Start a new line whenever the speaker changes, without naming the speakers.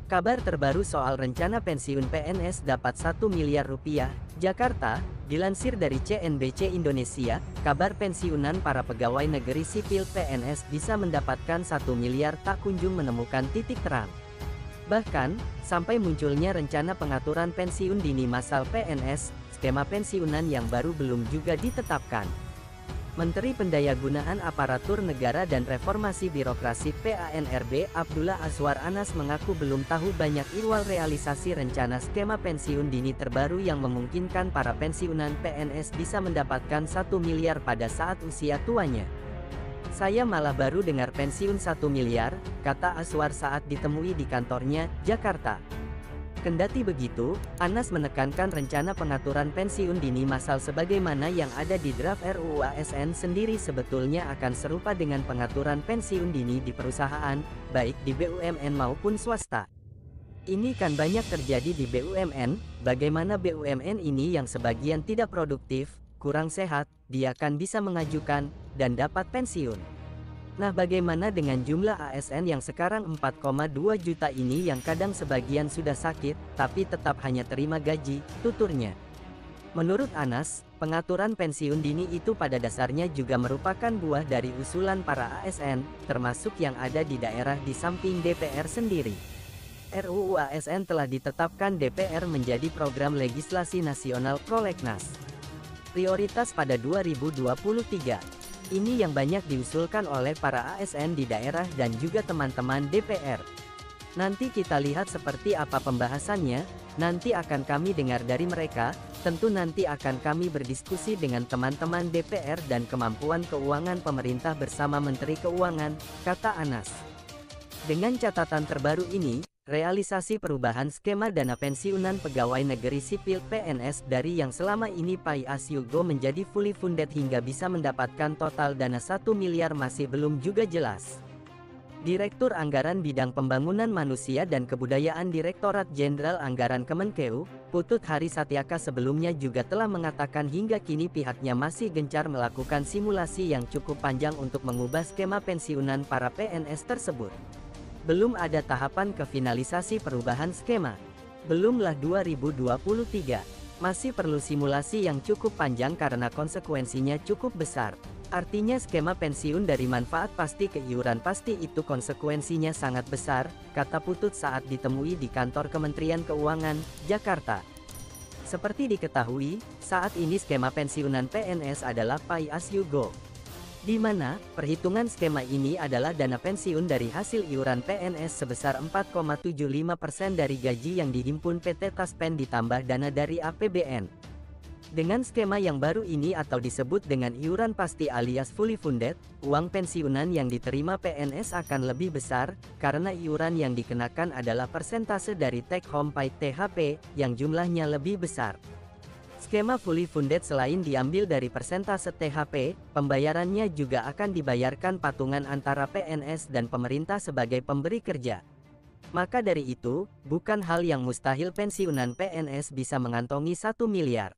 Kabar terbaru soal rencana pensiun PNS dapat 1 miliar rupiah, Jakarta, dilansir dari CNBC Indonesia, kabar pensiunan para pegawai negeri sipil PNS bisa mendapatkan 1 miliar tak kunjung menemukan titik terang. Bahkan, sampai munculnya rencana pengaturan pensiun dini massal PNS, skema pensiunan yang baru belum juga ditetapkan. Menteri Pendayagunaan Aparatur Negara dan Reformasi Birokrasi PANRB Abdullah Azwar Anas mengaku belum tahu banyak ihwal realisasi rencana skema pensiun dini terbaru yang memungkinkan para pensiunan PNS bisa mendapatkan 1 miliar pada saat usia tuanya. "Saya malah baru dengar pensiun 1 miliar," kata Azwar saat ditemui di kantornya, Jakarta. Kendati begitu, Anas menekankan rencana pengaturan pensiun dini massal sebagaimana yang ada di draft RUU ASN sendiri sebetulnya akan serupa dengan pengaturan pensiun dini di perusahaan, baik di BUMN maupun swasta. Ini kan banyak terjadi di BUMN, bagaimana BUMN ini yang sebagian tidak produktif, kurang sehat, dia kan bisa mengajukan, dan dapat pensiun. Nah, bagaimana dengan jumlah ASN yang sekarang 4,2 juta ini yang kadang sebagian sudah sakit, tapi tetap hanya terima gaji, tuturnya. Menurut Anas, pengaturan pensiun dini itu pada dasarnya juga merupakan buah dari usulan para ASN, termasuk yang ada di daerah di samping DPR sendiri. RUU ASN telah ditetapkan DPR menjadi program legislasi nasional prolegnas prioritas pada 2023. Ini yang banyak diusulkan oleh para ASN di daerah dan juga teman-teman DPR. Nanti kita lihat seperti apa pembahasannya, nanti akan kami dengar dari mereka, tentu nanti akan kami berdiskusi dengan teman-teman DPR dan kemampuan keuangan pemerintah bersama Menteri Keuangan, kata Anas. Dengan catatan terbaru ini, realisasi perubahan skema dana pensiunan pegawai negeri sipil PNS dari yang selama ini pay as you go menjadi fully funded hingga bisa mendapatkan total dana 1 miliar masih belum juga jelas. Direktur Anggaran Bidang Pembangunan Manusia dan Kebudayaan Direktorat Jenderal Anggaran Kemenkeu, Putut Hari Satyaka sebelumnya juga telah mengatakan hingga kini pihaknya masih gencar melakukan simulasi yang cukup panjang untuk mengubah skema pensiunan para PNS tersebut. Belum ada tahapan ke finalisasi perubahan skema. Belumlah 2023. Masih perlu simulasi yang cukup panjang karena konsekuensinya cukup besar. Artinya skema pensiun dari manfaat pasti ke iuran pasti itu konsekuensinya sangat besar, kata Putut saat ditemui di kantor Kementerian Keuangan, Jakarta. Seperti diketahui, saat ini skema pensiunan PNS adalah pay as you go, di mana perhitungan skema ini adalah dana pensiun dari hasil iuran PNS sebesar 4,75% dari gaji yang dihimpun PT Taspen ditambah dana dari APBN. Dengan skema yang baru ini atau disebut dengan iuran pasti alias fully funded, uang pensiunan yang diterima PNS akan lebih besar, karena iuran yang dikenakan adalah persentase dari take home pay THP, yang jumlahnya lebih besar. Skema fully funded selain diambil dari persentase THP, pembayarannya juga akan dibayarkan patungan antara PNS dan pemerintah sebagai pemberi kerja. Maka dari itu, bukan hal yang mustahil pensiunan PNS bisa mengantongi 1 miliar.